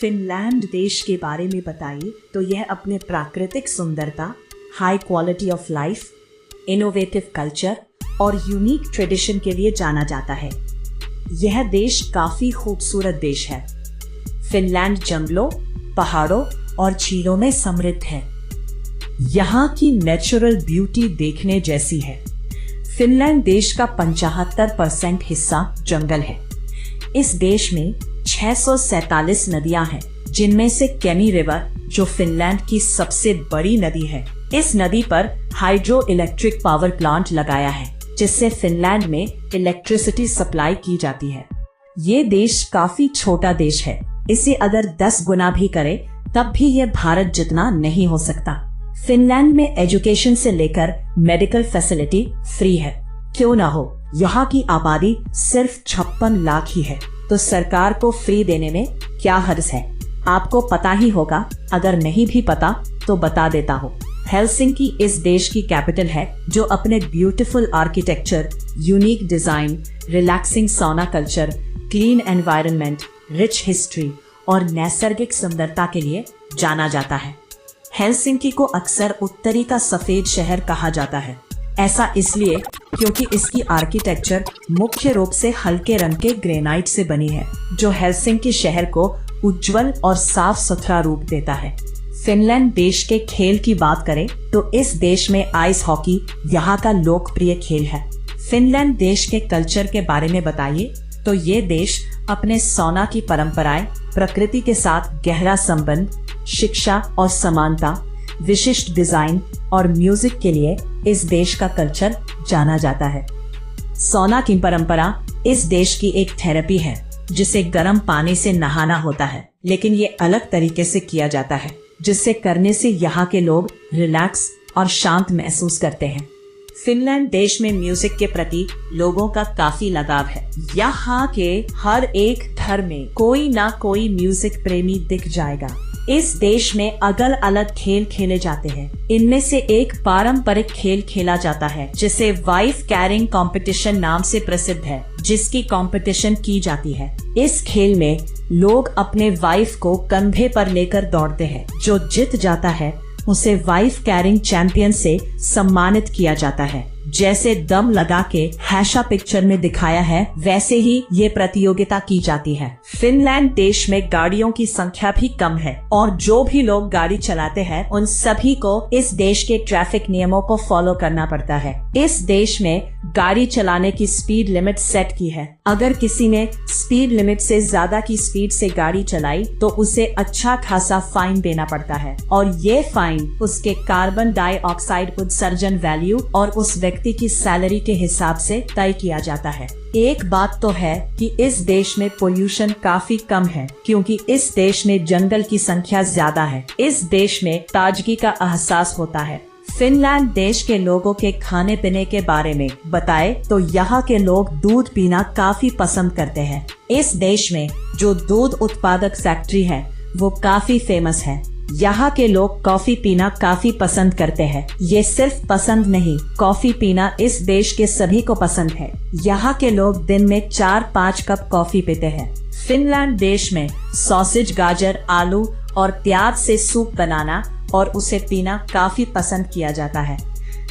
Finland देश के बारे में बताइए तो यह अपने प्राकृतिक सुंदरता, high quality of life, innovative culture और यूनिक ट्रेडिशन के लिए जाना जाता है। यह देश काफी खूबसूरत देश है। फिनलैंड जंगलों, पहाड़ों और झीलों में समृद्ध है। यहाँ की नेचुरल ब्यूटी देखने जैसी है। फिनलैंड देश का 75% हिस्सा जंगल है। इस देश में 647 नदियां हैं, जिनमें से केनी रिवर जो फिनलैंड की सबसे बड़ी नदी है, इस नदी पर हाइड्रो इलेक्ट्रिक पावर प्लांट लगाया है, जिससे फिनलैंड में इलेक्ट्रिसिटी सप्लाई की जाती है। ये देश काफी छोटा देश है। इसे अगर 10 गुना भी करे तब भी ये भारत जितना नहीं हो सकता। फिनलैंड में एजुकेशन से लेकर मेडिकल फैसिलिटी फ्री है। क्यों ना हो, यहाँ की आबादी सिर्फ 56 लाख ही है, तो सरकार को फ्री देने में क्या हर्ज है। आपको पता ही होगा, अगर नहीं भी पता तो बता देता हूँ। हेलसिंकी इस देश की कैपिटल है, जो अपने beautiful architecture, unique design, relaxing sauna culture, clean environment, rich history और नैसर्गिक सुंदरता के लिए जाना जाता है। हेलसिंकी को अक्सर उत्तरी का सफेद शहर कहा जाता है। ऐसा इसलिए क्योंकि इसकी आर्किटेक्चर मुख्य रूप से हल्के रंग के ग्रेनाइट से बनी है, जो हेलसिंकी शहर को उज्जवल और साफ सुथरा रूप देता है। फिनलैंड देश के खेल की बात करें तो इस देश में आइस हॉकी यहाँ का लोकप्रिय खेल है। फिनलैंड देश के कल्चर के बारे में बताइए तो ये देश अपने सौना की परंपराएं, प्रकृति के साथ गहरा संबंध, शिक्षा और समानता, विशिष्ट डिजाइन और म्यूजिक के लिए इस देश का कल्चर जाना जाता है। सौना की परंपरा इस देश की एक थेरेपी है, जिसे गर्म पानी से नहाना होता है, लेकिन ये अलग तरीके से किया जाता है, जिससे करने से यहाँ के लोग रिलैक्स और शांत महसूस करते हैं। फिनलैंड देश में म्यूजिक के प्रति लोगों का काफी लगाव है। यहाँ के हर एक घर में कोई ना कोई म्यूजिक प्रेमी दिख जाएगा। इस देश में अलग अलग खेल खेले जाते हैं। इनमें से एक पारंपरिक खेल खेला जाता है, जिसे वाइफ कैरिंग कंपटीशन नाम से प्रसिद्ध है, जिसकी कंपटीशन की जाती है। इस खेल में लोग अपने वाइफ को कंधे पर लेकर दौड़ते हैं। जो जीत जाता है उसे वाइफ कैरिंग चैंपियन से सम्मानित किया जाता है। जैसे दम लगा के हैशा पिक्चर में दिखाया है, वैसे ही ये प्रतियोगिता की जाती है। फिनलैंड देश में गाड़ियों की संख्या भी कम है और जो भी लोग गाड़ी चलाते हैं उन सभी को इस देश के ट्रैफिक नियमों को फॉलो करना पड़ता है। इस देश में गाड़ी चलाने की स्पीड लिमिट सेट की है। अगर किसी ने स्पीड लिमिट से ज्यादा की स्पीड से गाड़ी चलाई तो उसे अच्छा खासा फाइन देना पड़ता है, और ये फाइन उसके कार्बन डाइऑक्साइड उत्सर्जन वैल्यू और उस व्यक्ति की सैलरी के हिसाब से तय किया जाता है। एक बात तो है कि इस देश में पोल्यूशन काफी कम है, क्योंकि इस देश में जंगल की संख्या ज्यादा है। इस देश में ताजगी का एहसास होता है। फिनलैंड देश के लोगों के खाने पीने के बारे में बताए तो यहाँ के लोग दूध पीना काफी पसंद करते हैं। इस देश में जो दूध उत्पादक फैक्ट्री है वो काफी फेमस है। यहाँ के लोग कॉफी पीना काफी पसंद करते हैं। ये सिर्फ पसंद नहीं, कॉफी पीना इस देश के सभी को पसंद है। यहाँ के लोग दिन में 4-5 कप कॉफी पीते हैं। फिनलैंड देश में सॉसेज, गाजर, आलू और प्याज से सूप बनाना और उसे पीना काफी पसंद किया जाता है।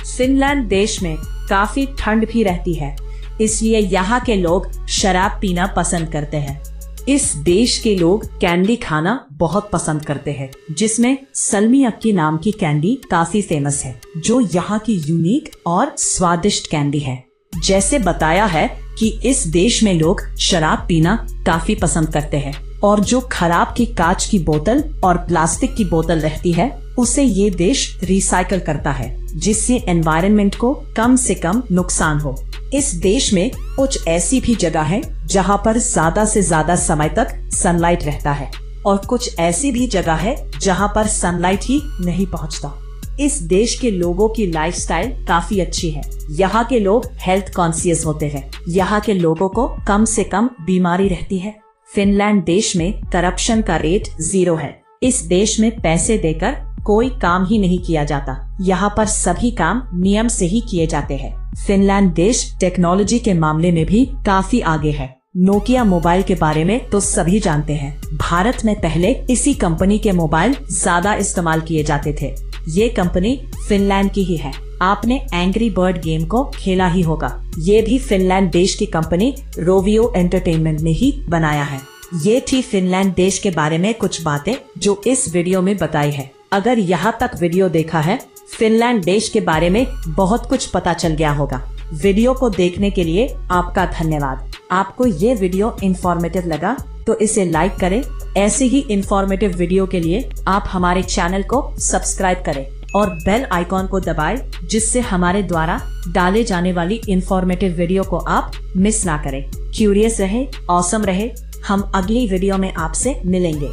फिनलैंड देश में काफी ठंड भी रहती है, इसलिए यहाँ के लोग शराब पीना पसंद करते हैं। इस देश के लोग कैंडी खाना बहुत पसंद करते हैं, जिसमें सलमी अक्की नाम की कैंडी काफी फेमस है, जो यहाँ की यूनिक और स्वादिष्ट कैंडी है। जैसे बताया है कि इस देश में लोग शराब पीना काफी पसंद करते हैं, और जो खराब की कांच की बोतल और प्लास्टिक की बोतल रहती है उसे ये देश रिसाइकल करता है, जिससे एनवायरनमेंट को कम से कम नुकसान हो। इस देश में कुछ ऐसी भी जगह है जहाँ पर ज्यादा से ज्यादा समय तक सनलाइट रहता है, और कुछ ऐसी भी जगह है जहाँ पर सनलाइट ही नहीं पहुँचता। इस देश के लोगों की लाइफस्टाइल काफी अच्छी है। यहाँ के लोग हेल्थ कॉन्शियस होते हैं। यहाँ के लोगों को कम से कम बीमारी रहती है। फिनलैंड देश में करप्शन का रेट 0 है। इस देश में पैसे देकर कोई काम ही नहीं किया जाता। यहाँ पर सभी काम नियम से ही किए जाते हैं। फिनलैंड देश टेक्नोलॉजी के मामले में भी काफी आगे है। नोकिया मोबाइल के बारे में तो सभी जानते हैं। भारत में पहले इसी कंपनी के मोबाइल ज्यादा इस्तेमाल किए जाते थे। ये कंपनी फिनलैंड की ही है। आपने एंग्री बर्ड गेम को खेला ही होगा। ये भी फिनलैंड देश की कंपनी रोवियो एंटरटेनमेंट ने ही बनाया है। ये थी फिनलैंड देश के बारे में कुछ बातें जो इस वीडियो में बताई है। अगर यहाँ तक वीडियो देखा है, फिनलैंड देश के बारे में बहुत कुछ पता चल गया होगा। वीडियो को देखने के लिए आपका धन्यवाद। आपको ये वीडियो इंफॉर्मेटिव लगा तो इसे लाइक करें। ऐसे ही इंफॉर्मेटिव वीडियो के लिए आप हमारे चैनल को सब्सक्राइब करें और बेल आइकॉन को दबाएं, जिससे हमारे द्वारा डाले जाने वाली इंफॉर्मेटिव वीडियो को आप मिस ना करें। क्यूरियस रहे, ऑसम रहे। हम अगली वीडियो में आपसे मिलेंगे।